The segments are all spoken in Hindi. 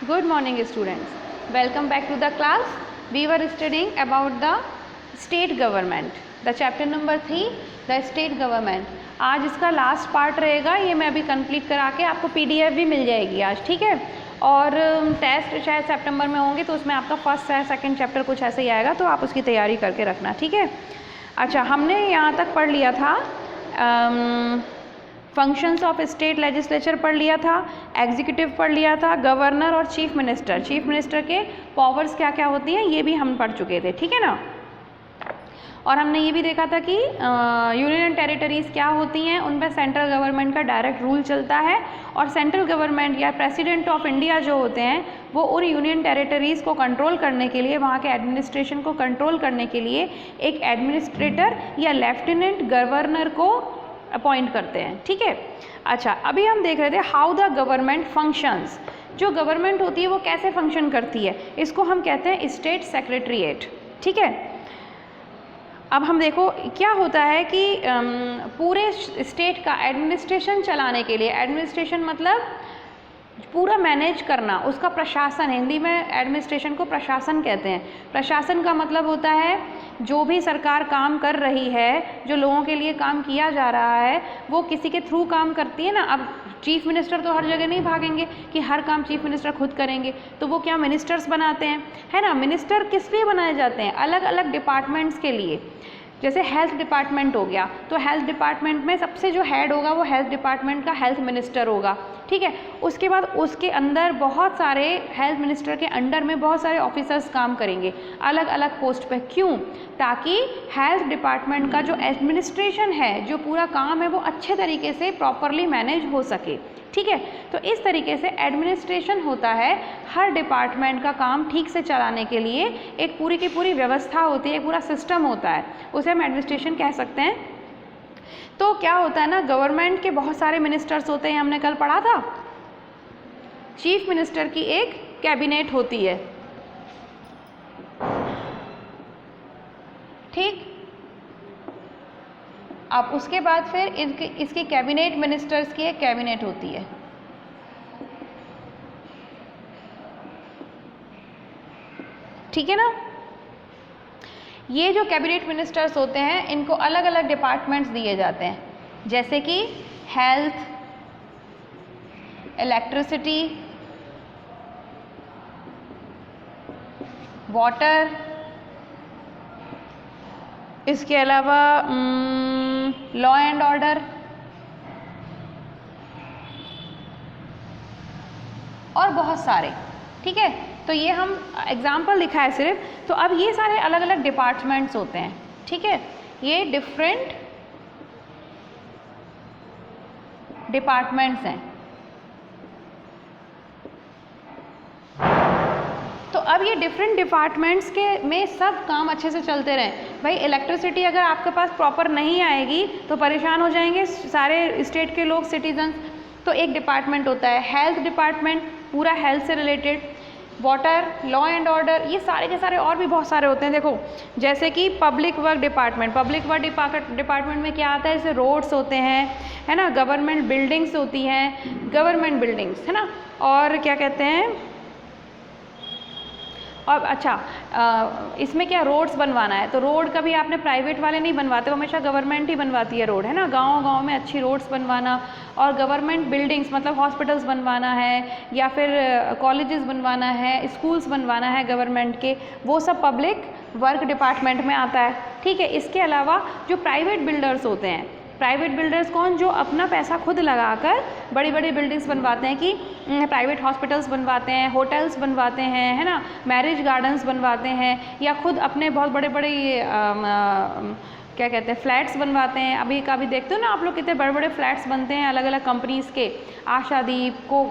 Good morning students. Welcome back to the class. We were studying about the state government. The chapter number 3, the state government. आज इसका लास्ट पार्ट रहेगा, ये मैं अभी कंप्लीट करा के आपको PDF भी मिल जाएगी आज, ठीक है। और टेस्ट शायद सितंबर में होंगे तो उसमें आपका फर्स्ट या सेकंड चैप्टर कुछ ऐसे ही आएगा, तो आप उसकी तैयारी करके रखना, ठीक है। अच्छा, हमने यहाँ तक पढ़ लिया था फंक्शंस ऑफ स्टेट लेजिस्लेचर पढ़ लिया था, एग्जीक्यूटिव पढ़ लिया था, गवर्नर और चीफ मिनिस्टर के पावर्स क्या क्या होती हैं ये भी हम पढ़ चुके थे, ठीक है ना। और हमने ये भी देखा था कि यूनियन एंड टेरिटरीज़ क्या होती हैं, उन पर सेंट्रल गवर्नमेंट का डायरेक्ट रूल चलता है, और सेंट्रल गवर्नमेंट या प्रेसिडेंट ऑफ इंडिया जो होते हैं वो उन यूनियन टेरिटरीज़ को कंट्रोल करने के लिए, वहाँ के एडमिनिस्ट्रेशन को कंट्रोल करने के लिए एक एडमिनिस्ट्रेटर या लेफ्टिनेंट गवर्नर को अपॉइंट करते हैं, ठीक है। अच्छा, अभी हम देख रहे थे हाउ द गवर्नमेंट फंक्शंस। जो गवर्नमेंट होती है वो कैसे फंक्शन करती है, इसको हम कहते हैं स्टेट सेक्रेटरीट, ठीक है। अब हम देखो क्या होता है कि पूरे स्टेट का एडमिनिस्ट्रेशन चलाने के लिए, एडमिनिस्ट्रेशन मतलब पूरा मैनेज करना, उसका प्रशासन, हिंदी में एडमिनिस्ट्रेशन को प्रशासन कहते हैं। प्रशासन का मतलब होता है जो भी सरकार काम कर रही है, जो लोगों के लिए काम किया जा रहा है, वो किसी के थ्रू काम करती है ना। अब चीफ मिनिस्टर तो हर जगह नहीं भागेंगे कि हर काम चीफ मिनिस्टर खुद करेंगे, तो वो क्या मिनिस्टर्स बनाते हैं, है ना। मिनिस्टर किस लिए बनाए जाते हैं, अलग अलग डिपार्टमेंट्स के लिए। जैसे हेल्थ डिपार्टमेंट हो गया, तो हेल्थ डिपार्टमेंट में सबसे जो हेड होगा वो हेल्थ डिपार्टमेंट का हेल्थ मिनिस्टर होगा, ठीक है। उसके बाद उसके अंदर बहुत सारे, हेल्थ मिनिस्टर के अंडर में बहुत सारे ऑफिसर्स काम करेंगे अलग अलग पोस्ट पे। क्यों? ताकि हेल्थ डिपार्टमेंट का जो एडमिनिस्ट्रेशन है, जो पूरा काम है, वो अच्छे तरीके से प्रॉपरली मैनेज हो सके, ठीक है। तो इस तरीके से एडमिनिस्ट्रेशन होता है, हर डिपार्टमेंट का काम ठीक से चलाने के लिए एक पूरी की पूरी व्यवस्था होती है, एक पूरा सिस्टम होता है, उसे हम एडमिनिस्ट्रेशन कह सकते हैं। तो क्या होता है ना, गवर्नमेंट के बहुत सारे मिनिस्टर्स होते हैं, हमने कल पढ़ा था। चीफ मिनिस्टर की एक कैबिनेट होती है, ठीक। अब उसके बाद फिर इसकी कैबिनेट मिनिस्टर्स की एक कैबिनेट होती है, ठीक है ना। ये जो कैबिनेट मिनिस्टर्स होते हैं, इनको अलग अलग डिपार्टमेंट्स दिए जाते हैं, जैसे कि हेल्थ, इलेक्ट्रिसिटी, वाटर, इसके अलावा लॉ एंड ऑर्डर और बहुत सारे, ठीक है। तो ये हम एग्जाम्पल लिखा है सिर्फ। तो अब ये सारे अलग अलग डिपार्टमेंट्स होते हैं, ठीक है। ये डिफरेंट डिपार्टमेंट्स हैं। तो अब ये डिफरेंट डिपार्टमेंट्स के में सब काम अच्छे से चलते रहें। भाई इलेक्ट्रिसिटी अगर आपके पास प्रॉपर नहीं आएगी तो परेशान हो जाएंगे सारे स्टेट के लोग, सिटीजन्स। तो एक डिपार्टमेंट होता है हेल्थ डिपार्टमेंट, पूरा हेल्थ से related. Water, law and order, ये सारे के सारे और भी बहुत सारे होते हैं। देखो जैसे कि public work department, public work department में क्या आता है, जैसे रोड्स होते हैं, है ना, गवर्नमेंट बिल्डिंग्स होती हैं, गवर्नमेंट बिल्डिंग्स, है ना, और क्या कहते हैं, और अच्छा इसमें क्या रोड्स बनवाना है, तो रोड कभी आपने प्राइवेट वाले नहीं बनवाते, वो हमेशा गवर्नमेंट ही बनवाती है रोड, है ना। गांव-गांव में अच्छी रोड्स बनवाना, और गवर्नमेंट बिल्डिंग्स मतलब हॉस्पिटल्स बनवाना है, या फिर कॉलेजेस बनवाना है, स्कूल्स बनवाना है गवर्नमेंट के, वो सब पब्लिक वर्क डिपार्टमेंट में आता है, ठीक है। इसके अलावा जो प्राइवेट बिल्डर्स होते हैं, प्राइवेट बिल्डर्स कौन, जो अपना पैसा खुद लगाकर बड़ी बड़ी बिल्डिंग्स बनवाते हैं, कि प्राइवेट हॉस्पिटल्स बनवाते हैं, होटल्स बनवाते हैं, है ना, मैरिज गार्डन्स बनवाते हैं, या खुद अपने बहुत बड़े बड़े क्या कहते हैं फ्लैट्स बनवाते हैं। अभी कभी देखते हो ना आप लोग, कितने बड़े बड़े फ्लैट्स बनते हैं अलग अलग कंपनीज़ के, आशादीप को,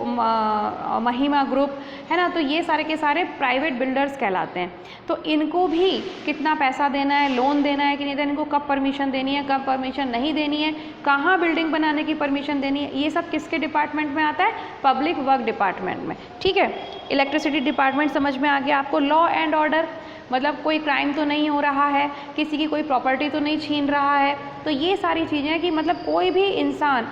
महिमा ग्रुप, है ना। तो ये सारे के सारे प्राइवेट बिल्डर्स कहलाते हैं। तो इनको भी कितना पैसा देना है, लोन देना है कि नहीं देना, इनको कब परमिशन देनी है, कब परमिशन नहीं देनी है, कहाँ बिल्डिंग बनाने की परमिशन देनी है, ये सब किसके डिपार्टमेंट में आता है, पब्लिक वर्क डिपार्टमेंट में, ठीक है। इलेक्ट्रिसिटी डिपार्टमेंट समझ में आ गया आपको। लॉ एंड ऑर्डर मतलब कोई क्राइम तो नहीं हो रहा है, किसी की कोई प्रॉपर्टी तो नहीं छीन रहा है, तो ये सारी चीज़ें कि मतलब कोई भी इंसान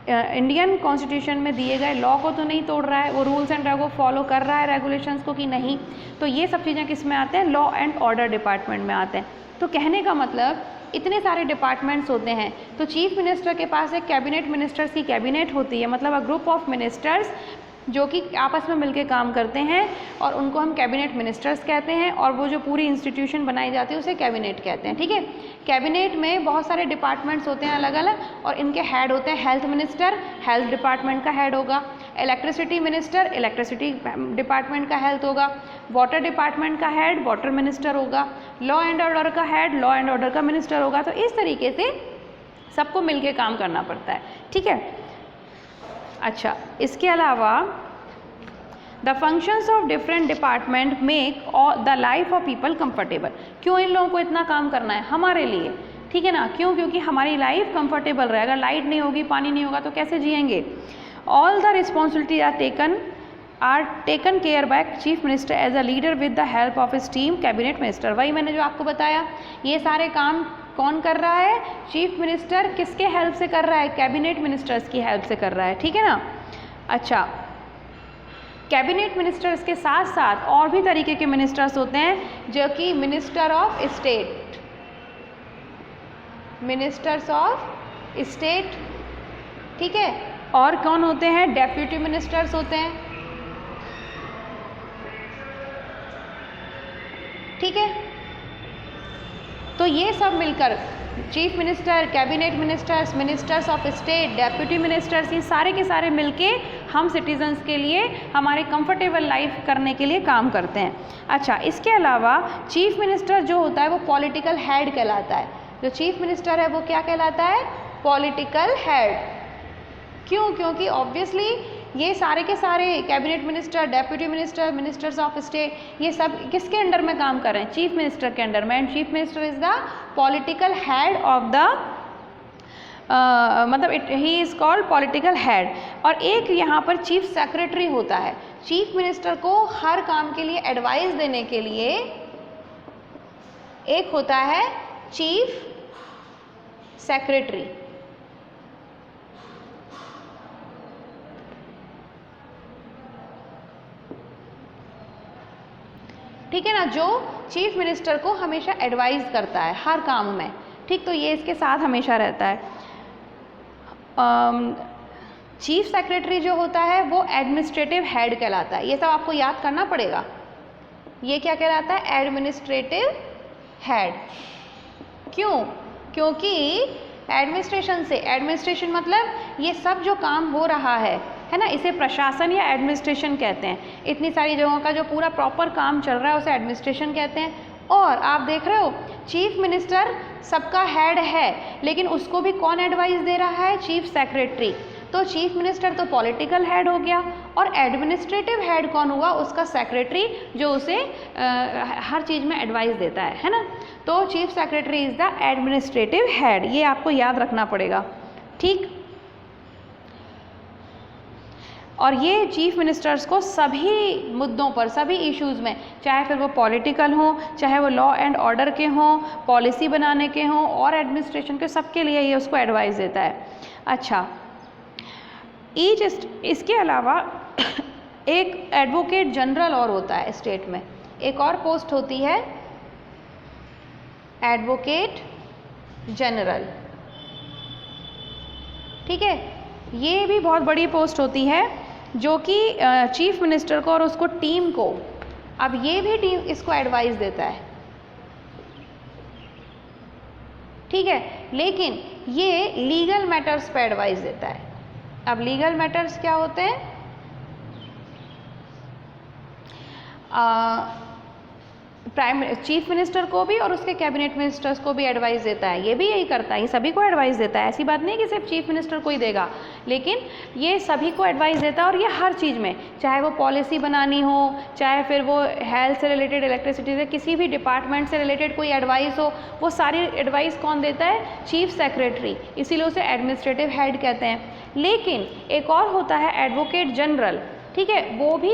इंडियन कॉन्स्टिट्यूशन में दिए गए लॉ को तो नहीं तोड़ रहा है, वो रूल्स एंड को फॉलो कर रहा है, रेगुलेशंस को कि नहीं। तो ये सब चीज़ें किस में आते हैं, लॉ एंड ऑर्डर डिपार्टमेंट में आते हैं। तो कहने का मतलब इतने सारे डिपार्टमेंट्स होते हैं, तो चीफ मिनिस्टर के पास एक कैबिनेट मिनिस्टर्स की कैबिनेट होती है, मतलब अ ग्रुप ऑफ मिनिस्टर्स जो कि आपस में मिलकर काम करते हैं और उनको हम कैबिनेट मिनिस्टर्स कहते हैं, और वो जो पूरी इंस्टीट्यूशन बनाई जाती है उसे कैबिनेट कहते हैं। ठीक है, कैबिनेट में बहुत सारे डिपार्टमेंट्स होते हैं अलग अलग, और इनके हेड होते हैं हेल्थ मिनिस्टर, हेल्थ डिपार्टमेंट का हेड होगा, इलेक्ट्रिसिटी मिनिस्टर, इलेक्ट्रिसिटी डिपार्टमेंट का हेल्थ होगा, वाटर डिपार्टमेंट का हेड वाटर मिनिस्टर होगा, लॉ एंड ऑर्डर का हेड लॉ एंड ऑर्डर का मिनिस्टर होगा। तो इस तरीके से सबको मिलकर काम करना पड़ता है। ठीक है, अच्छा, इसके अलावा the functions of different department make the life of people comfortable. क्यों इन लोगों को इतना काम करना है, हमारे लिए, ठीक है ना, क्यों, क्योंकि हमारी लाइफ कंफर्टेबल रहे। अगर लाइट नहीं होगी, पानी नहीं होगा तो कैसे जिएंगे। All the responsibility are taken care by chief minister as a leader with the help of his team cabinet minister. वही मैंने जो आपको बताया, ये सारे काम कौन कर रहा है, चीफ मिनिस्टर किसके हेल्प से कर रहा है, कैबिनेट मिनिस्टर्स की हेल्प से कर रहा है। ठीक है ना। अच्छा, कैबिनेट मिनिस्टर्स के साथ साथ और भी तरीके के मिनिस्टर्स होते हैं, जो कि minister of state, ministers of state, ठीक है, और कौन होते हैं, डेप्यूटी मिनिस्टर्स होते हैं। ठीक है, तो ये सब मिलकर chief minister, cabinet ministers, ministers of state, deputy ministers, ये सारे के सारे मिलके हम सिटीजन्स के लिए हमारे कंफर्टेबल लाइफ करने के लिए काम करते हैं। अच्छा, इसके अलावा चीफ मिनिस्टर जो होता है वो पॉलिटिकल हेड कहलाता है। जो चीफ मिनिस्टर है वो क्या कहलाता है, पॉलिटिकल हेड। क्यों, क्योंकि ऑब्वियसली ये सारे के सारे cabinet minister, deputy minister, ministers of state, ये सब किसके अंडर में काम कर रहे हैं, चीफ मिनिस्टर के अंडर में। And chief minister is the political head of the मतलब ही इज़ कॉल्ड पॉलिटिकल हेड। और एक यहाँ पर चीफ सेक्रेटरी होता है। चीफ मिनिस्टर को हर काम के लिए एडवाइस देने के लिए एक होता है चीफ सेक्रेटरी। ठीक है ना, जो चीफ मिनिस्टर को हमेशा एडवाइस करता है हर काम में। ठीक, तो ये इसके साथ हमेशा रहता है। चीफ सेक्रेटरी जो होता है वो एडमिनिस्ट्रेटिव हेड कहलाता है। ये सब आपको याद करना पड़ेगा। ये क्या कहलाता है, एडमिनिस्ट्रेटिव हेड। क्यों, क्योंकि एडमिनिस्ट्रेशन से, एडमिनिस्ट्रेशन मतलब ये सब जो काम हो रहा है ना, इसे प्रशासन या एडमिनिस्ट्रेशन कहते हैं। इतनी सारी जगहों का जो पूरा प्रॉपर काम चल रहा है उसे एडमिनिस्ट्रेशन कहते हैं। और आप देख रहे हो चीफ मिनिस्टर सबका हेड है, लेकिन उसको भी कौन एडवाइस दे रहा है, चीफ सेक्रेटरी। तो चीफ मिनिस्टर तो पॉलिटिकल हेड हो गया, और एडमिनिस्ट्रेटिव हेड कौन हुआ, उसका सेक्रेटरी, जो उसे हर चीज़ में एडवाइस देता है ना। तो chief secretary is the administrative head, ये आपको याद रखना पड़ेगा। ठीक, और ये चीफ मिनिस्टर्स को सभी मुद्दों पर, सभी इश्यूज़ में, चाहे फिर वो पॉलिटिकल हों, चाहे वो लॉ एंड ऑर्डर के हों, पॉलिसी बनाने के हों, और एडमिनिस्ट्रेशन के, सबके लिए ये उसको एडवाइस देता है। अच्छा, इसके अलावा एक एडवोकेट जनरल और होता है स्टेट में, एक और पोस्ट होती है एडवोकेट जनरल। ठीक है, ये भी बहुत बड़ी पोस्ट होती है, जो कि चीफ मिनिस्टर को और उसको टीम को, अब ये भी टीम इसको एडवाइस देता है। ठीक है, लेकिन ये लीगल मैटर्स पे एडवाइस देता है। अब लीगल मैटर्स क्या होते हैं, चीफ मिनिस्टर को भी और उसके कैबिनेट मिनिस्टर्स को भी एडवाइस देता है। ये भी यही करता है, ये सभी को एडवाइस देता है। ऐसी बात नहीं कि सिर्फ चीफ मिनिस्टर को ही देगा, लेकिन ये सभी को एडवाइस देता है। और ये हर चीज़ में, चाहे वो पॉलिसी बनानी हो, चाहे फिर वो हेल्थ से रिलेटेड, इलेक्ट्रिसिटी से, किसी भी डिपार्टमेंट से रिलेटेड कोई एडवाइस हो, वो सारी एडवाइस कौन देता है, चीफ सेक्रेटरी। इसीलिए उसे एडमिनिस्ट्रेटिव हेड कहते हैं। लेकिन एक और होता है एडवोकेट जनरल, ठीक है, वो भी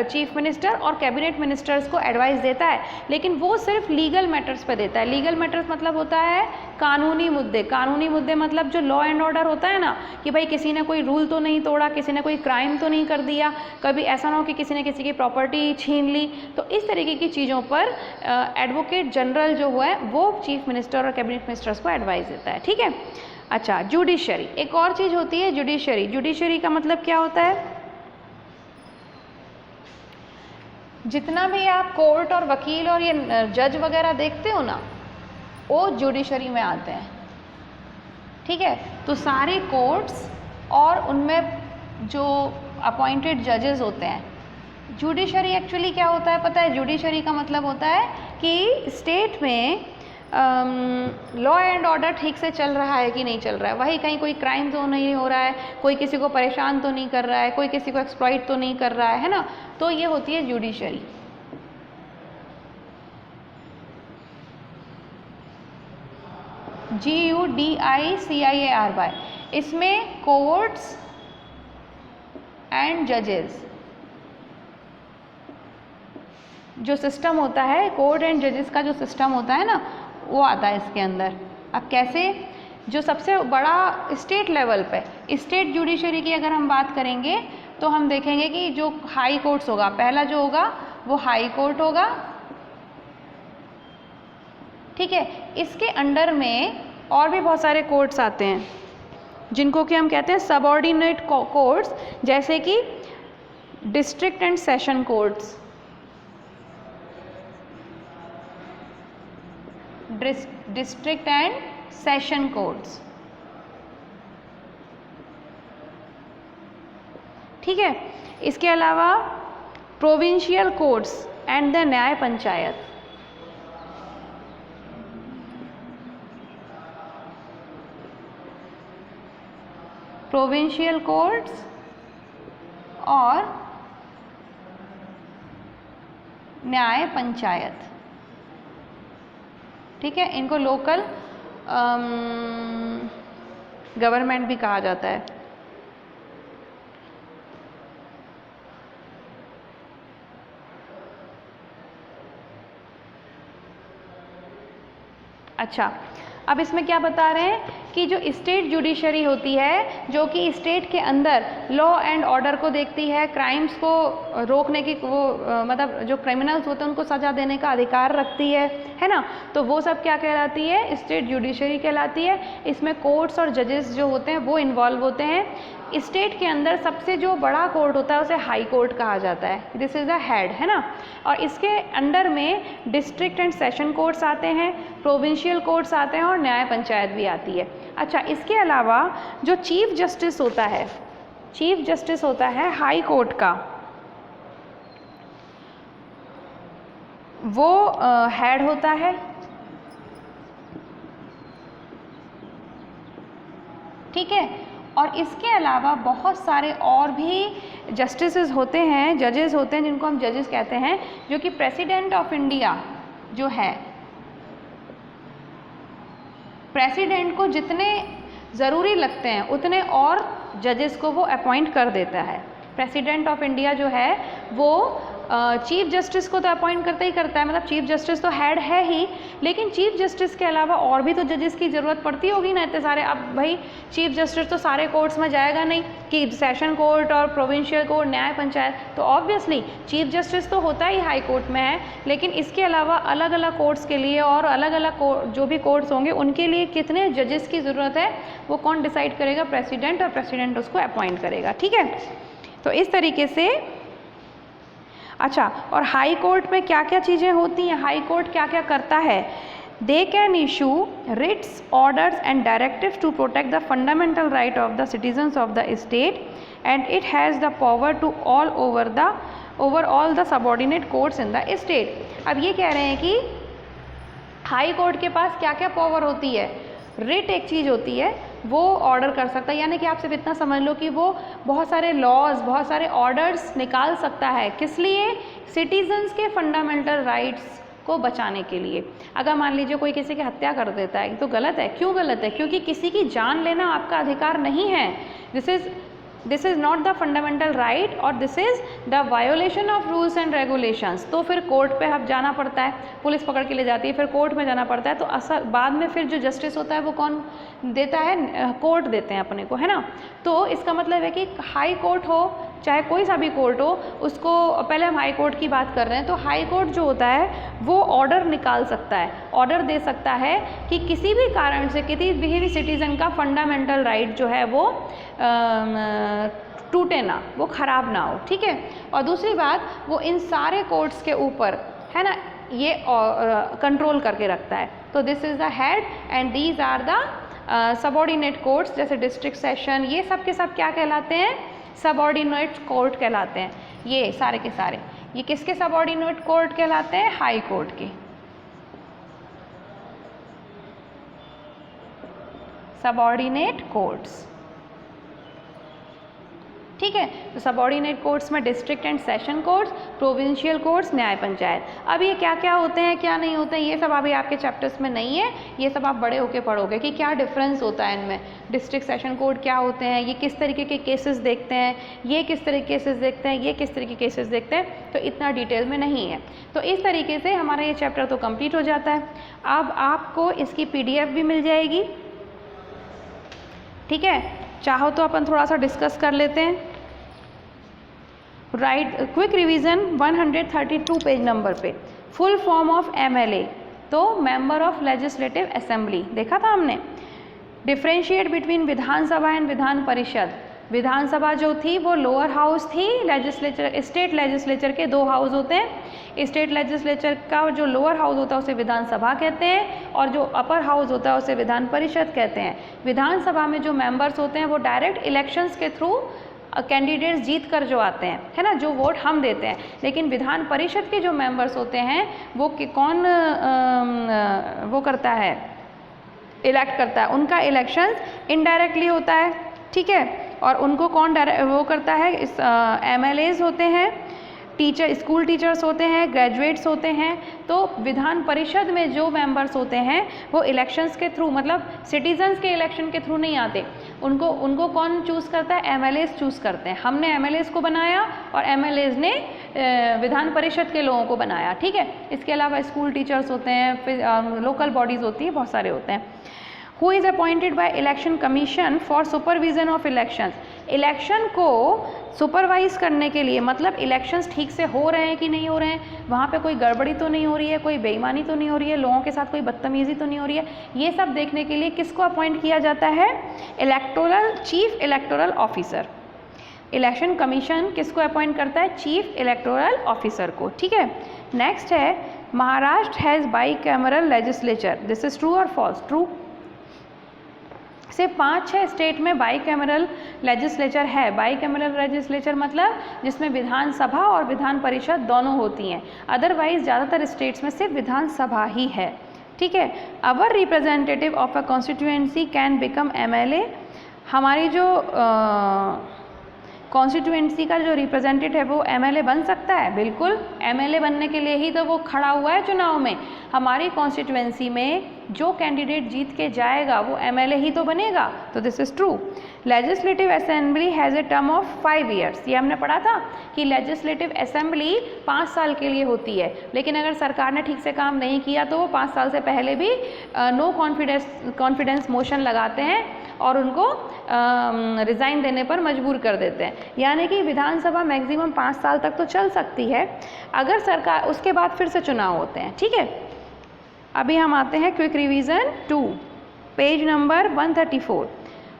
चीफ मिनिस्टर और कैबिनेट मिनिस्टर्स को एडवाइस देता है, लेकिन वो सिर्फ लीगल मैटर्स पे देता है। लीगल मैटर्स मतलब होता है कानूनी मुद्दे। कानूनी मुद्दे मतलब जो लॉ एंड ऑर्डर होता है ना, कि भाई किसी ने कोई रूल तो नहीं तोड़ा, किसी ने कोई क्राइम तो नहीं कर दिया, कभी ऐसा ना हो कि किसी ने किसी की प्रॉपर्टी छीन ली, तो इस तरीके की चीज़ों पर एडवोकेट जनरल जो है वो चीफ मिनिस्टर और कैबिनेट मिनिस्टर्स को एडवाइस देता है। ठीक है। अच्छा, जुडिशरी, एक और चीज़ होती है जुडिशरी। जुडिशरी का मतलब क्या होता है? जितना भी आप कोर्ट और वकील और ये जज वगैरह देखते हो ना, वो जुडिशरी में आते हैं। ठीक है, तो सारे कोर्ट्स और उनमें जो अपॉइंटेड जजेस होते हैं। जुडिशरी एक्चुअली क्या होता है पता है? जुडिशरी का मतलब होता है कि स्टेट में लॉ एंड ऑर्डर ठीक से चल रहा है कि नहीं चल रहा है, वही कहीं कोई क्राइम तो नहीं हो रहा है, कोई किसी को परेशान तो नहीं कर रहा है, कोई किसी को एक्सप्लॉइट तो नहीं कर रहा है ना, तो ये होती है जुडिशरी। JUDICIARY। इसमें कोर्ट्स एंड जजेस जो सिस्टम होता है, कोर्ट एंड जजेस का जो सिस्टम होता है ना, वो आता है इसके अंदर। अब कैसे? जो सबसे बड़ा स्टेट लेवल पे, स्टेट जुडिशरी की अगर हम बात करेंगे तो हम देखेंगे कि जो हाई कोर्ट्स होगा, पहला जो होगा वो हाई कोर्ट होगा। ठीक है, इसके अंडर में और भी बहुत सारे कोर्ट्स आते हैं जिनको कि हम कहते हैं सबऑर्डिनेट कोर्ट्स, जैसे कि district and session courts, district and session courts. ठीक है, इसके अलावा प्रोविंशियल कोर्ट्स एंड द न्याय पंचायत। प्रोविंशियल कोर्ट्स और न्याय पंचायत। ठीक है, इनको लोकल गवर्नमेंट भी कहा जाता है। अच्छा, अब इसमें क्या बता रहे हैं कि जो स्टेट जुडिशरी होती है, जो कि स्टेट के अंदर लॉ एंड ऑर्डर को देखती है, क्राइम्स को रोकने की, वो मतलब जो क्रिमिनल्स होते हैं उनको सज़ा देने का अधिकार रखती है ना, तो वो सब क्या कहलाती है? स्टेट जुडिशरी कहलाती है। इसमें कोर्ट्स और जजेस जो होते हैं वो इन्वॉल्व होते हैं। स्टेट के अंदर सबसे जो बड़ा कोर्ट होता है उसे हाई कोर्ट कहा जाता है, दिस इज़ द हेड, है ना। और इसके अंडर में डिस्ट्रिक्ट एंड सेशन कोर्ट्स आते हैं, प्रोविंशियल कोर्ट्स आते हैं और न्याय पंचायत भी आती है। अच्छा, इसके अलावा जो चीफ जस्टिस होता है, चीफ जस्टिस होता है हाई कोर्ट का, वो हेड होता है। ठीक है, और इसके अलावा बहुत सारे और भी जस्टिसेस होते हैं, जजेस होते हैं, जिनको हम जजेस कहते हैं, जो कि प्रेसिडेंट ऑफ इंडिया जो है, प्रेसिडेंट को जितने ज़रूरी लगते हैं उतने और जजेस को वो अपॉइंट कर देता है। प्रेसिडेंट ऑफ इंडिया जो है वो चीफ जस्टिस को तो अपॉइंट करता ही करता है, मतलब चीफ जस्टिस तो हेड है ही, लेकिन चीफ जस्टिस के अलावा और भी तो जजेस की ज़रूरत पड़ती होगी ना इतने सारे। अब भाई चीफ जस्टिस तो सारे कोर्ट्स में जाएगा नहीं कि सेशन कोर्ट और प्रोविंशियल कोर्ट, न्याय पंचायत, तो ऑब्वियसली चीफ जस्टिस तो होता ही हाई कोर्ट में है, लेकिन इसके अलावा अलग अलग कोर्ट्स के लिए और अलग अलग जो भी कोर्ट्स होंगे उनके लिए कितने जजेस की ज़रूरत है वो कौन डिसाइड करेगा? प्रेसिडेंट, और प्रेसिडेंट उसको अपॉइंट करेगा। ठीक है, तो इस तरीके से। अच्छा, और हाई कोर्ट में क्या क्या चीज़ें होती हैं? हाई कोर्ट क्या क्या करता है? They can issue writs, orders and directives to protect the fundamental right of the citizens of the state and it has the power to all over all the subordinate courts in the state. अब ये कह रहे हैं कि हाई कोर्ट के पास क्या क्या पावर होती है? रिट एक चीज़ होती है, वो ऑर्डर कर सकता है, यानी कि आप सिर्फ इतना समझ लो कि वो बहुत सारे लॉज, बहुत सारे ऑर्डर्स निकाल सकता है। किस लिए? सिटीजन्स के फंडामेंटल राइट्स को बचाने के लिए। अगर मान लीजिए कोई किसी की हत्या कर देता है तो गलत है। क्यों गलत है? क्योंकि किसी की जान लेना आपका अधिकार नहीं है। This is this is not the fundamental right और this is the violation of rules and regulations, तो फिर कोर्ट पे अब जाना पड़ता है, पुलिस पकड़ के ले जाती है, फिर कोर्ट में जाना पड़ता है। तो असल बाद में फिर जो जस्टिस होता है वो कौन देता है? कोर्ट देते हैं अपने को, है ना। तो इसका मतलब है कि हाई कोर्ट हो चाहे कोई सा भी कोर्ट हो, उसको पहले हम हाई कोर्ट की बात कर रहे हैं, तो हाई कोर्ट जो होता है वो ऑर्डर निकाल सकता है, ऑर्डर दे सकता है कि किसी भी कारण से किसी भी सिटीज़न का फंडामेंटल राइट जो है वो टूटे ना, वो ख़राब ना हो, ठीक है। और दूसरी बात, वो इन सारे कोर्ट्स के ऊपर, है ना, ये कंट्रोल करके रखता है। तो this is the head and these are the subordinate courts, जैसे डिस्ट्रिक्ट सेशन, ये सब के सब क्या कहलाते हैं? सबऑर्डिनेट कोर्ट कहलाते हैं। ये सारे के सारे ये किसके सबऑर्डिनेट कोर्ट कहलाते हैं? हाई कोर्ट के। सबऑर्डिनेट कोर्ट्स, ठीक है। तो सबऑर्डिनेट कोर्ट्स में district and session courts, provincial courts, न्याय पंचायत। अब ये क्या क्या होते हैं, क्या नहीं होते हैं, ये सब अभी आपके चैप्टर्स में नहीं है, ये सब आप बड़े होके पढ़ोगे कि क्या डिफरेंस होता है इनमें। डिस्ट्रिक्ट सेशन कोर्ट क्या होते हैं, ये किस तरीके के केसेस देखते हैं, ये किस तरह के केसेस देखते हैं, ये किस तरह के केसेस देखते हैं, तो इतना डिटेल में नहीं है। तो इस तरीके से हमारा ये चैप्टर तो कंप्लीट हो जाता है। अब आपको इसकी PDF भी मिल जाएगी, ठीक है। चाहो तो अपन थोड़ा सा डिस्कस कर लेते हैं। Right, quick revision 132 page number पे, फुल फॉर्म ऑफ MLA, तो मेंबर ऑफ लेजिस्लेटिव असेंबली देखा था हमने। Differentiate between Vidhan Sabha and Vidhan Parishad, विधानसभा जो थी वो लोअर हाउस थी, लेजिस्लेचर, स्टेट लेजिस्लेचर के 2 हाउस होते हैं। स्टेट लेजिस्लेचर का जो लोअर हाउस होता है उसे विधानसभा कहते हैं और जो अपर हाउस होता है उसे विधान परिषद कहते हैं। विधानसभा में जो मेंबर्स होते हैं वो डायरेक्ट इलेक्शंस के थ्रू कैंडिडेट्स जीत कर जो आते हैं, है ना, जो वोट हम देते हैं। लेकिन विधान परिषद के जो मेंबर्स होते हैं वो कौन वो करता है, इलेक्ट करता है, उनका इलेक्शंस इनडायरेक्टली होता है, ठीक है। और उनको कौन वो करता है? इस MLAs होते हैं, टीचर, स्कूल टीचर्स होते हैं, ग्रेजुएट्स होते हैं। तो विधान परिषद में जो मेंबर्स होते हैं वो इलेक्शंस के थ्रू, मतलब सिटीजन्स के इलेक्शन के थ्रू नहीं आते, उनको कौन चूज़ करता है? MLAs चूज़ करते हैं। हमने MLAs को बनाया और MLAs ने विधान परिषद के लोगों को बनाया, ठीक है। इसके अलावा स्कूल टीचर्स होते हैं, फिर लोकल बॉडीज़ होती हैं, बहुत सारे होते हैं। Who is appointed by Election Commission for supervision of elections? Election को सुपरवाइज करने के लिए, मतलब इलेक्शंस ठीक से हो रहे हैं कि नहीं हो रहे हैं, वहाँ पे कोई गड़बड़ी तो नहीं हो रही है, कोई बेईमानी तो नहीं हो रही है, लोगों के साथ कोई बदतमीज़ी तो नहीं हो रही है, ये सब देखने के लिए किसको अपॉइंट किया जाता है? Electoral, chief electoral officer. Election commission किसको अपॉइंट करता है? चीफ इलेक्टोरल ऑफिसर को, ठीक है। नेक्स्ट है, Maharashtra has by cameral legislature, this is true और फॉल्स? ट्रू। सिर्फ 5-6 स्टेट में बाई कैमरल लेजिस्लेचर है। बाई कैमरल लेजिस्लेचर मतलब जिसमें विधानसभा और विधान परिषद दोनों होती हैं, अदरवाइज ज़्यादातर स्टेट्स में सिर्फ विधानसभा ही है, ठीक है। Our representative of a constituency can become MLA, हमारी जो कॉन्स्टिट्यूएंसी का जो रिप्रेजेंटेटिव है वो MLA बन सकता है, बिल्कुल। MLA बनने के लिए ही तो वो खड़ा हुआ है चुनाव में। हमारी कॉन्स्टिट्यूएंसी में जो कैंडिडेट जीत के जाएगा वो MLA ही तो बनेगा, तो this is true. Legislative assembly has a term of 5 years, ये हमने पढ़ा था कि लेजिस्लेटिव असेंबली 5 साल के लिए होती है, लेकिन अगर सरकार ने ठीक से काम नहीं किया तो वो 5 साल से पहले भी नो कॉन्फिडेंस मोशन लगाते हैं और उनको रिज़ाइन देने पर मजबूर कर देते हैं। यानी कि विधानसभा मैक्सिमम 5 साल तक तो चल सकती है, अगर सरकार, उसके बाद फिर से चुनाव होते हैं, ठीक है। अभी हम आते हैं quick revision 2, page number 134।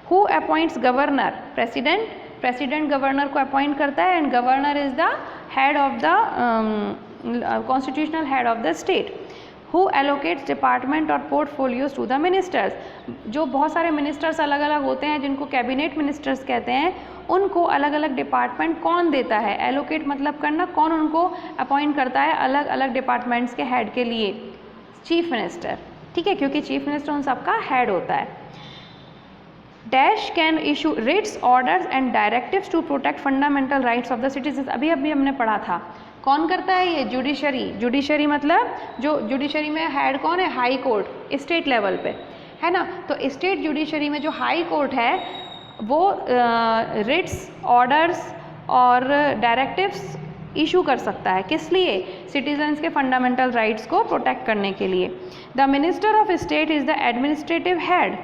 Who appoints governor? President. President governor को अपॉइंट करता है and governor is the head of the constitutional head of the state. Who allocates department और पोर्टफोलियोज टू द मिनिस्टर्स? जो बहुत सारे मिनिस्टर्स अलग अलग होते हैं जिनको कैबिनेट मिनिस्टर्स कहते हैं, उनको अलग अलग डिपार्टमेंट कौन देता है? एलोकेट मतलब करना, कौन उनको अपॉइंट करता है अलग अलग डिपार्टमेंट्स के हेड के लिए? चीफ मिनिस्टर, ठीक है, क्योंकि चीफ मिनिस्टर उन सबका हेड होता है। Dash can issue writs, orders and directives to protect fundamental rights of the citizen, अभी हमने पढ़ा था। कौन करता है ये? जुडिशरी। जुडिशरी मतलब जो जुडिशरी में हेड कौन है? हाई कोर्ट, स्टेट लेवल पे, है ना। तो स्टेट जुडिशरी में जो हाई कोर्ट है वो रिट्स, ऑर्डर्स और डायरेक्टिव्स इशू कर सकता है। किस लिए? सिटीजन्स के फंडामेंटल राइट्स को प्रोटेक्ट करने के लिए। The minister of state is the administrative head.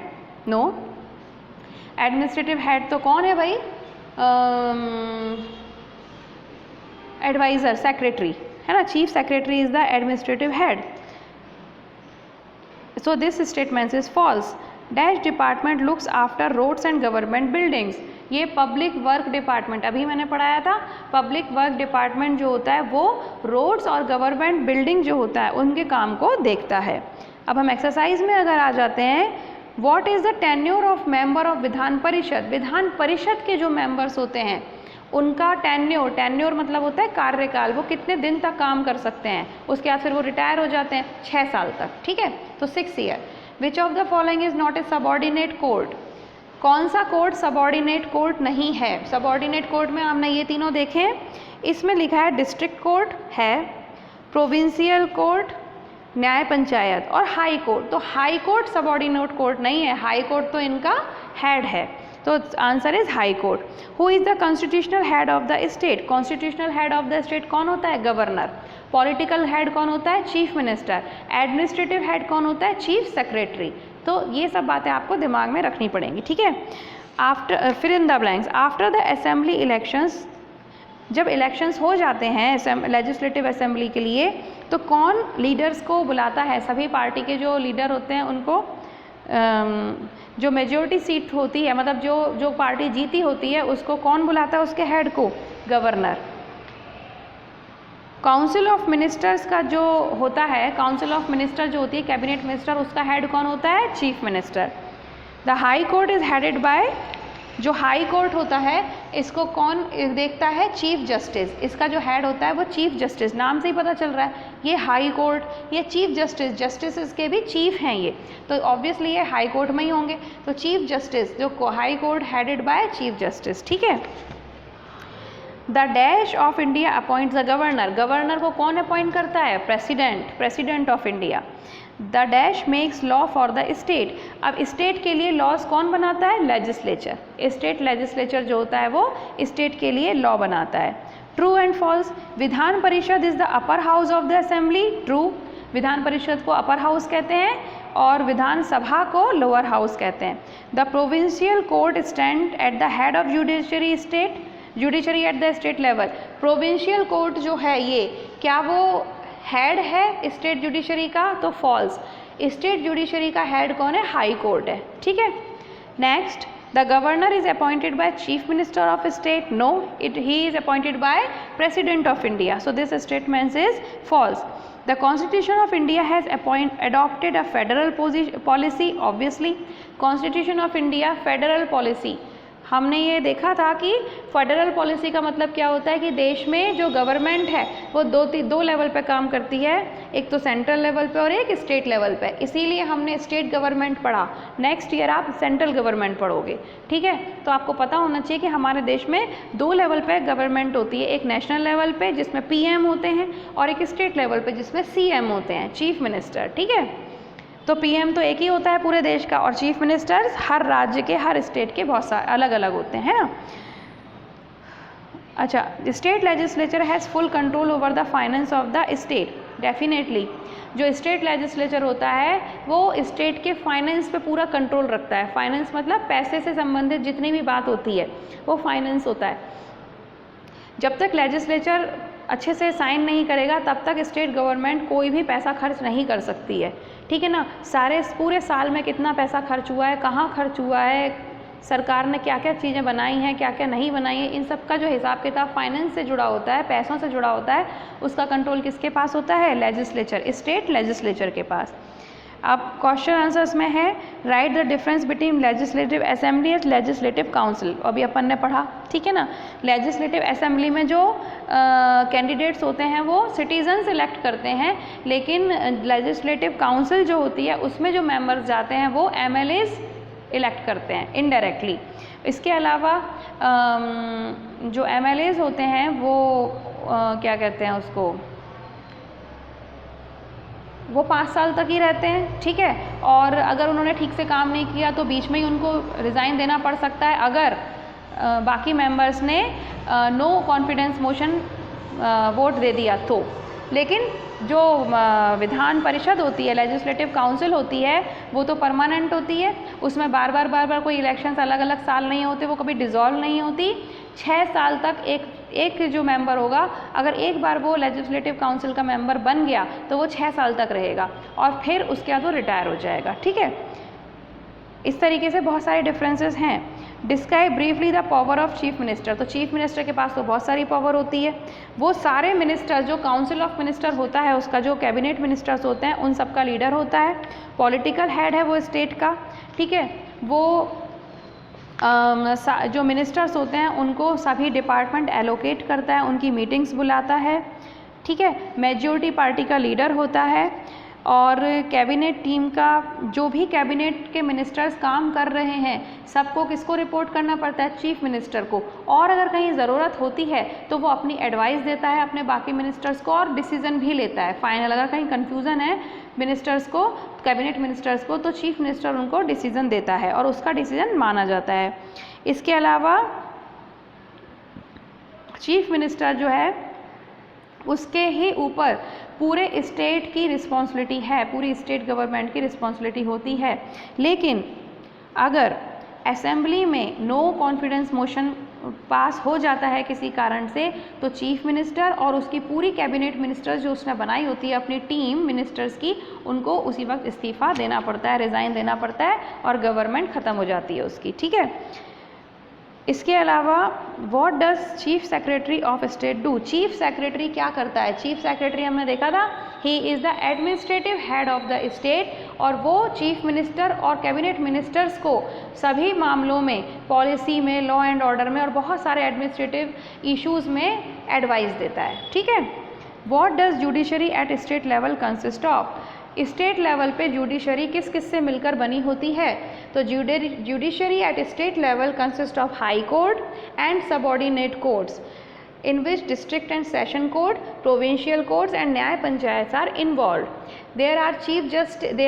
No, administrative head तो कौन है भाई? एडवाइज़र, सेक्रेटरी है ना। Chief secretary is the administrative head. So this statement is false. Dash department looks after roads and government buildings. ये पब्लिक वर्क डिपार्टमेंट, अभी मैंने पढ़ाया था, पब्लिक वर्क डिपार्टमेंट जो होता है वो रोड्स और गवर्नमेंट बिल्डिंग जो होता है उनके काम को देखता है। अब हम एक्सरसाइज में अगर आ जाते हैं, what is the tenure of member of Vidhan Parishad. Vidhan Parishad के जो मेंबर्स होते हैं उनका टेन्योर, टेन्योर मतलब होता है कार्यकाल, वो कितने दिन तक काम कर सकते हैं, उसके बाद फिर वो रिटायर हो जाते हैं 6 साल तक, ठीक है, तो 6 year. Which of the following is not a subordinate court. कौन सा कोर्ट सबॉर्डिनेट कोर्ट नहीं है? सबॉर्डिनेट कोर्ट में हमने ये तीनों देखे हैं, इसमें लिखा है डिस्ट्रिक्ट कोर्ट है, प्रोविंशियल कोर्ट, न्याय पंचायत और हाई कोर्ट। तो हाई कोर्ट सबॉर्डिनेट कोर्ट नहीं है, हाई कोर्ट तो इनका हेड है, तो answer is high court. Who is the constitutional head of the state. Constitutional head of the state कौन होता है? गवर्नर। पॉलिटिकल हेड कौन होता है? Chief minister. एडमिनिस्ट्रेटिव हेड कौन होता है? Chief secretary. तो ये सब बातें आपको दिमाग में रखनी पड़ेंगी, ठीक है। आफ्टर, फिर in the blanks, after the assembly elections, जब इलेक्शंस हो जाते हैं लेजिस्लेटिव असेंबली के लिए, तो कौन लीडर्स को बुलाता है? सभी पार्टी के जो लीडर होते हैं उनको, जो मेजॉरिटी सीट होती है, मतलब जो पार्टी जीती होती है उसको कौन बुलाता है? उसके हेड को गवर्नर। काउंसिल ऑफ मिनिस्टर्स का जो होता है, काउंसिल ऑफ मिनिस्टर जो होती है कैबिनेट मिनिस्टर, उसका हेड कौन होता है? Chief minister. The high court is headed by, जो हाई कोर्ट होता है इसको कौन देखता है? Chief justice. इसका जो हेड होता है वो चीफ जस्टिस, नाम से ही पता चल रहा है, ये हाई कोर्ट, ये चीफ जस्टिस, जस्टिस के भी चीफ हैं ये, तो ऑब्वियसली ये हाई कोर्ट में ही होंगे। तो चीफ जस्टिस, जो high court headed by chief justice, ठीक है। The dash of India appoints the governor. Governor को कौन अपॉइंट करता है? President, president of India. The dash makes law for the state. अब स्टेट के लिए लॉज कौन बनाता है? लेजिस्लेचर। स्टेट लेजिस्लेचर जो होता है वो स्टेट के लिए लॉ बनाता है। True and false. Vidhan Parishad is the upper house of the assembly. True, Vidhan Parishad को अपर हाउस कहते हैं और विधान सभा को लोअर हाउस कहते हैं। The provincial court stand at the head of judiciary state, judiciary at the state level. Provincial court जो है ये, क्या वो हेड है स्टेट जुडिशरी का? तो फॉल्स। स्टेट जुडिशरी का हेड कौन है? हाई कोर्ट है, ठीक है। Next, the governor is appointed by chief minister of state. No, he is appointed by president of India, so this statement is false. The Constitution of India has adopted a federal policy. Obviously, Constitution of India federal policy, हमने ये देखा था कि फेडरल पॉलिसी का मतलब क्या होता है कि देश में जो गवर्नमेंट है वो दो लेवल पे काम करती है, एक तो सेंट्रल लेवल पे और एक स्टेट लेवल पे, इसीलिए हमने स्टेट गवर्नमेंट पढ़ा। नेक्स्ट ईयर आप सेंट्रल गवर्नमेंट पढ़ोगे, ठीक है। तो आपको पता होना चाहिए कि हमारे देश में 2 लेवल पे गवर्नमेंट होती है, एक नेशनल लेवल पे जिसमें PM होते हैं और एक स्टेट लेवल पे जिसमें CM होते हैं, चीफ मिनिस्टर, ठीक है। तो PM तो एक ही होता है पूरे देश का और चीफ मिनिस्टर्स हर राज्य के, हर स्टेट के बहुत सारे अलग अलग होते हैं ना। अच्छा, state legislature has full control over the finance of the state. Definitely जो स्टेट लेजिस्लेचर होता है वो स्टेट के फाइनेंस पे पूरा कंट्रोल रखता है। फाइनेंस मतलब पैसे से संबंधित जितनी भी बात होती है वो फाइनेंस होता है। जब तक लेजिस्लेचर अच्छे से साइन नहीं करेगा तब तक स्टेट गवर्नमेंट कोई भी पैसा खर्च नहीं कर सकती है, ठीक है ना। पूरे साल में कितना पैसा खर्च हुआ है, कहाँ खर्च हुआ है, सरकार ने क्या क्या चीज़ें बनाई हैं, क्या क्या नहीं बनाई हैं, इन सब का जो हिसाब किताब फाइनेंस से जुड़ा होता है, पैसों से जुड़ा होता है, उसका कंट्रोल किसके पास होता है? लेजिस्लेचर, स्टेट लेजिस्लेचर के पास। अब क्वेश्चन आंसर्स में है, right the difference between legislative assembly and legislative council. अभी अपन ने पढ़ा, ठीक है ना। लेजिस्लेटिव असेंबली में जो कैंडिडेट्स होते हैं वो सिटीजन इलेक्ट करते हैं, लेकिन लेजिस्लेटिव काउंसिल जो होती है उसमें जो मेंबर्स जाते हैं वो MLAs इलेक्ट करते हैं इनडायरेक्टली। इसके अलावा जो MLAs होते हैं वो क्या कहते हैं उसको, वो 5 साल तक ही रहते हैं, ठीक है। और अगर उन्होंने ठीक से काम नहीं किया तो बीच में ही उनको रिज़ाइन देना पड़ सकता है, अगर बाकी मेंबर्स ने नो कॉन्फिडेंस मोशन वोट दे दिया तो। लेकिन जो विधान परिषद होती है, लेजिस्लेटिव काउंसिल होती है, वो तो परमानेंट होती है, उसमें बार बार कोई इलेक्शंस अलग अलग साल नहीं होते, वो कभी डिज़ोल्व नहीं होती। 6 साल तक एक जो मेंबर होगा, अगर एक बार वो लेजिस्लेटिव काउंसिल का मेंबर बन गया तो वो 6 साल तक रहेगा और फिर उसके बाद वो रिटायर हो जाएगा, ठीक है। इस तरीके से बहुत सारे डिफरेंसेस हैं। Describe briefly the power of chief minister. तो चीफ मिनिस्टर के पास तो बहुत सारी पावर होती है, वो सारे मिनिस्टर, जो काउंसिल ऑफ मिनिस्टर होता है उसका जो कैबिनेट मिनिस्टर्स होते हैं उन सब का लीडर होता है, पॉलिटिकल हेड है वो स्टेट का, ठीक है। वो जो मिनिस्टर्स होते हैं उनको सभी डिपार्टमेंट एलोकेट करता है, उनकी मीटिंग्स बुलाता है, ठीक है। मेजॉरिटी पार्टी का लीडर होता है और कैबिनेट टीम का जो भी कैबिनेट के मिनिस्टर्स काम कर रहे हैं सबको किसको रिपोर्ट करना पड़ता है, चीफ मिनिस्टर को। और अगर कहीं ज़रूरत होती है तो वो अपनी एडवाइस देता है अपने बाकी मिनिस्टर्स को और डिसीजन भी लेता है फाइनल। अगर कहीं कन्फ्यूज़न है मिनिस्टर्स को, कैबिनेट मिनिस्टर्स को, तो चीफ मिनिस्टर उनको डिसीजन देता है और उसका डिसीजन माना जाता है। इसके अलावा चीफ मिनिस्टर जो है उसके ही ऊपर पूरे स्टेट की रिस्पॉन्सिबिलिटी है, पूरी स्टेट गवर्नमेंट की रिस्पॉन्सिबिलिटी होती है। लेकिन अगर असेंबली में नो कॉन्फिडेंस मोशन पास हो जाता है किसी कारण से, तो चीफ मिनिस्टर और उसकी पूरी कैबिनेट मिनिस्टर्स जो उसने बनाई होती है अपनी टीम मिनिस्टर्स की, उनको उसी वक्त इस्तीफ़ा देना पड़ता है, रिज़ाइन देना पड़ता है और गवर्नमेंट ख़त्म हो जाती है उसकी, ठीक है। इसके अलावा what does chief secretary of state do. Chief secretary क्या करता है? चीफ सेक्रेटरी हमने देखा था, he is the administrative head of the state और वो चीफ मिनिस्टर और कैबिनेट मिनिस्टर्स को सभी मामलों में, पॉलिसी में, लॉ एंड ऑर्डर में और बहुत सारे एडमिनिस्ट्रेटिव इश्यूज़ में एडवाइस देता है, ठीक है। What does judiciary at state level consist of. State level पे जुडिशरी किस किस से मिलकर बनी होती है? तो judiciary at state level consist of high court and subordinate courts in which district and session court, provincial courts and न्याय panchayat are involved. There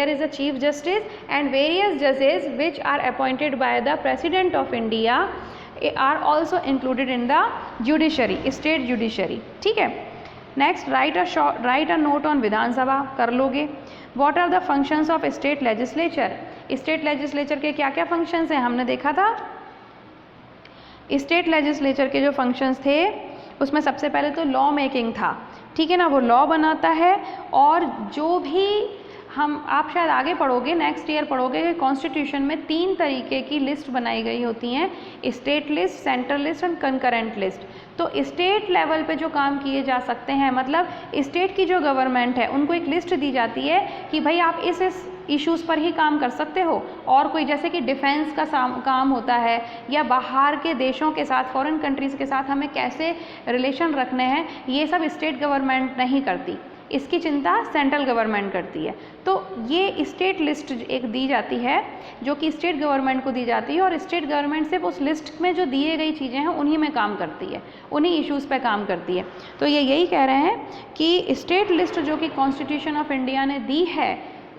is a chief justice and various judges which are appointed by the President of India are also included in the judiciary, state judiciary, ठीक है। Next right a note on Vidhan Sabha, कर लोगे। What are the functions of state legislature. State legislature के क्या क्या फंक्शंस हैं हमने देखा था। स्टेट लेजिस्लेचर के जो फंक्शंस थे उसमें सबसे पहले तो लॉ मेकिंग था, ठीक है ना, वो लॉ बनाता है और जो भी आप शायद आगे पढ़ोगे, नेक्स्ट ईयर पढ़ोगे कि कॉन्स्टिट्यूशन में 3 तरीके की लिस्ट बनाई गई होती हैं, स्टेट लिस्ट, सेंट्रल लिस्ट और कंकरेंट लिस्ट। तो स्टेट लेवल पे जो काम किए जा सकते हैं, मतलब स्टेट की जो गवर्नमेंट है उनको एक लिस्ट दी जाती है कि भाई आप इस इश्यूज़ पर ही काम कर सकते हो, और कोई जैसे कि डिफेंस का काम होता है या बाहर के देशों के साथ, फॉरेन कंट्रीज़ के साथ हमें कैसे रिलेशन रखने हैं, ये सब स्टेट गवर्नमेंट नहीं करती, इसकी चिंता सेंट्रल गवर्नमेंट करती है। तो ये स्टेट लिस्ट एक दी जाती है जो कि स्टेट गवर्नमेंट को दी जाती है और स्टेट गवर्नमेंट सिर्फ उस लिस्ट में जो दिए गई चीज़ें हैं उन्हीं में काम करती है, उन्हीं इश्यूज़ पे काम करती है। तो ये यही कह रहे हैं कि स्टेट लिस्ट जो कि कॉन्स्टिट्यूशन ऑफ इंडिया ने दी है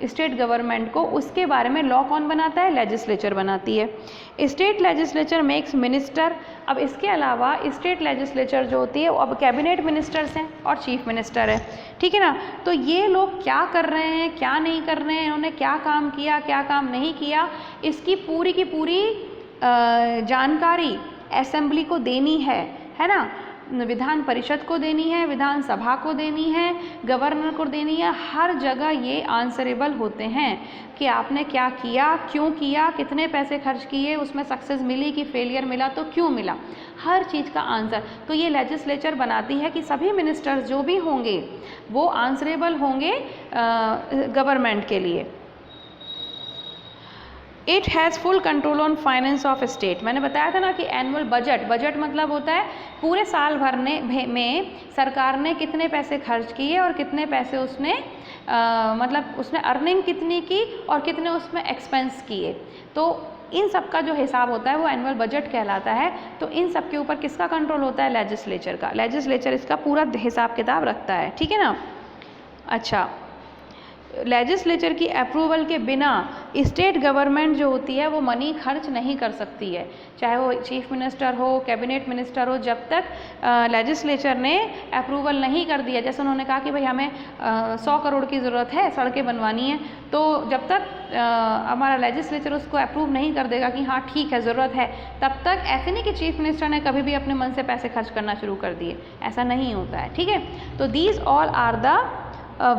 स्टेट गवर्नमेंट को, उसके बारे में लॉ कौन बनाता है? लेजिस्लेचर बनाती है। State legislature makes minister. अब इसके अलावा स्टेट लेजिस्लेचर जो होती है वो अब कैबिनेट मिनिस्टर्स हैं और चीफ मिनिस्टर है, ठीक है ना। तो ये लोग क्या कर रहे हैं, क्या नहीं कर रहे हैं, इन्होंने क्या काम किया, क्या काम नहीं किया, इसकी पूरी की पूरी जानकारी असेंबली को देनी है ना, विधान परिषद को देनी है, विधानसभा को देनी है, गवर्नर को देनी है। हर जगह ये आंसरेबल होते हैं कि आपने क्या किया, क्यों किया, कितने पैसे खर्च किए, उसमें सक्सेस मिली कि फेलियर मिला, तो क्यों मिला, हर चीज़ का आंसर। तो ये लेजिस्लेचर बनाती है कि सभी मिनिस्टर्स जो भी होंगे वो आंसरेबल होंगे गवर्नमेंट के लिए। It has full control on finance of state. मैंने बताया था ना कि एनुअल बजट मतलब होता है पूरे साल भर में सरकार ने कितने पैसे खर्च किए और कितने पैसे उसने मतलब उसने अर्निंग कितनी की और कितने उसमें एक्सपेंस किए। तो इन सब का जो हिसाब होता है वो एनुअल बजट कहलाता है। तो इन सब के ऊपर किसका कंट्रोल होता है? लेजिस्लेचर का। लेजिस्लेचर इसका पूरा हिसाब किताब रखता है, ठीक है ना। अच्छा, लेजिस्लेचर की अप्रूवल के बिना स्टेट गवर्नमेंट जो होती है वो मनी खर्च नहीं कर सकती है, चाहे वो चीफ मिनिस्टर हो, कैबिनेट मिनिस्टर हो, जब तक लेजिस्लेचर ने अप्रूवल नहीं कर दिया। जैसे उन्होंने कहा कि भाई हमें 100 करोड़ की ज़रूरत है, सड़कें बनवानी है, तो जब तक हमारा लेजिस्लेचर उसको अप्रूव नहीं कर देगा कि हाँ ठीक है ज़रूरत है, तब तक ऐसे नहीं कि चीफ मिनिस्टर ने कभी भी अपने मन से पैसे खर्च करना शुरू कर दिए, ऐसा नहीं होता है। ठीक है, तो these all are the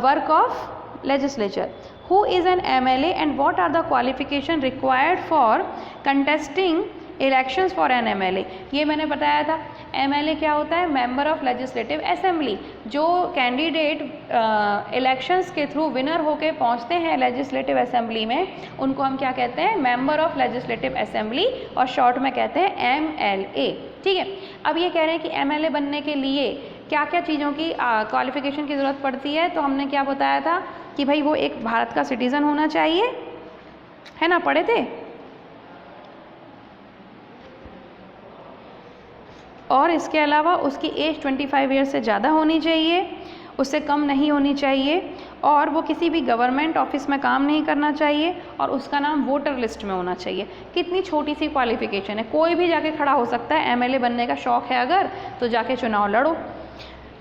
work of legislature. Who is an MLA and what are the qualification required for contesting elections for an MLA? ये मैंने बताया था। MLA क्या होता है? Member of legislative assembly. जो कैंडिडेट इलेक्शंस के थ्रू विनर होके पहुंचते हैं लेजिस्लेटिव असेंबली में, उनको हम क्या कहते हैं? मेंबर ऑफ लेजिस्लेटिव असेंबली, और शॉर्ट में कहते हैं MLA। ठीक है, अब ये कह रहे हैं कि MLA बनने के लिए क्या क्या चीज़ों की क्वालिफिकेशन की ज़रूरत पड़ती है। तो हमने क्या बताया था कि भाई वो एक भारत का सिटीज़न होना चाहिए, है ना, पढ़े थे। और इसके अलावा उसकी एज 25 ईयर से ज़्यादा होनी चाहिए, उससे कम नहीं होनी चाहिए, और वो किसी भी गवर्नमेंट ऑफिस में काम नहीं करना चाहिए, और उसका नाम वोटर लिस्ट में होना चाहिए। कितनी छोटी सी क्वालिफिकेशन है, कोई भी जाके खड़ा हो सकता है। MLA बनने का शौक़ है अगर, तो जाके चुनाव लड़ो।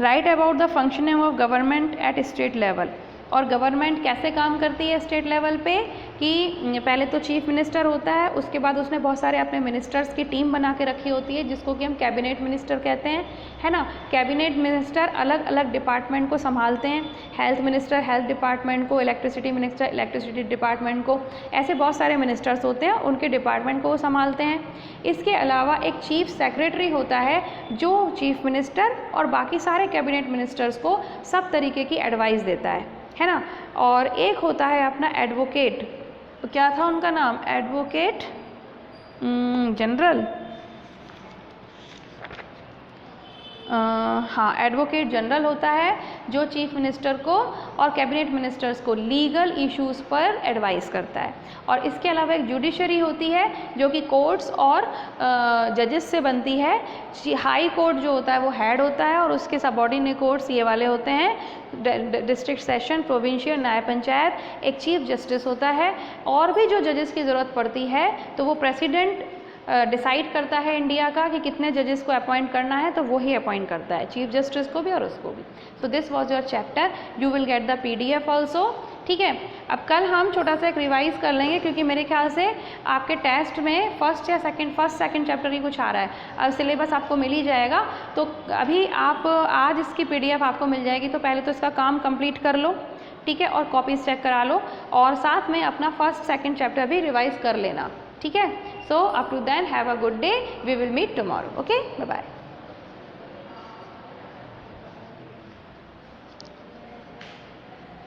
Right about the functioning of government at state level. और गवर्नमेंट कैसे काम करती है स्टेट लेवल पे, कि पहले तो चीफ मिनिस्टर होता है, उसके बाद उसने बहुत सारे अपने मिनिस्टर्स की टीम बना के रखी होती है, जिसको कि हम कैबिनेट मिनिस्टर कहते हैं, है ना। कैबिनेट मिनिस्टर अलग अलग डिपार्टमेंट को संभालते हैं। हेल्थ मिनिस्टर हेल्थ डिपार्टमेंट को, इलेक्ट्रिसिटी मिनिस्टर इलेक्ट्रिसिटी डिपार्टमेंट को, ऐसे बहुत सारे मिनिस्टर्स होते हैं, उनके डिपार्टमेंट को वो संभालते हैं। इसके अलावा एक चीफ सेक्रेटरी होता है, जो चीफ मिनिस्टर और बाकी सारे कैबिनेट मिनिस्टर्स को सब तरीके की एडवाइस देता है ना। और एक होता है अपना एडवोकेट, क्या था उनका नाम? एडवोकेट जनरल, हाँ, एडवोकेट जनरल होता है, जो चीफ मिनिस्टर को और कैबिनेट मिनिस्टर्स को लीगल इश्यूज पर एडवाइस करता है। और इसके अलावा एक जुडिशरी होती है, जो कि कोर्ट्स और जजेस से बनती है। हाई कोर्ट जो होता है वो हेड होता है, और उसके सबऑर्डिनेट कोर्ट्स ये वाले होते हैं, डिस्ट्रिक्ट सेशन, प्रोविंशियल, न्याय पंचायत। एक चीफ जस्टिस होता है, और भी जो जजेस की ज़रूरत पड़ती है तो वो प्रेसिडेंट डिसाइड करता है इंडिया का कि कितने जजेस को अपॉइंट करना है, तो वो ही अपॉइंट करता है, चीफ जस्टिस को भी और उसको भी। So this was your chapter, you will get the PDF also. ठीक है, अब कल हम छोटा सा एक रिवाइज कर लेंगे, क्योंकि मेरे ख्याल से आपके टेस्ट में फर्स्ट सेकंड चैप्टर ही कुछ आ रहा है। अब सिलेबस आपको मिल ही जाएगा, तो अभी आप आज इसकी PDF आपको मिल जाएगी, तो पहले तो इसका काम कंप्लीट कर लो, ठीक है, और कॉपीज चेक करा लो, और साथ में अपना फर्स्ट सेकंड चैप्टर भी रिवाइज कर लेना, ठीक है। So up to then have a good day, we will meet tomorrow, okay, bye bye.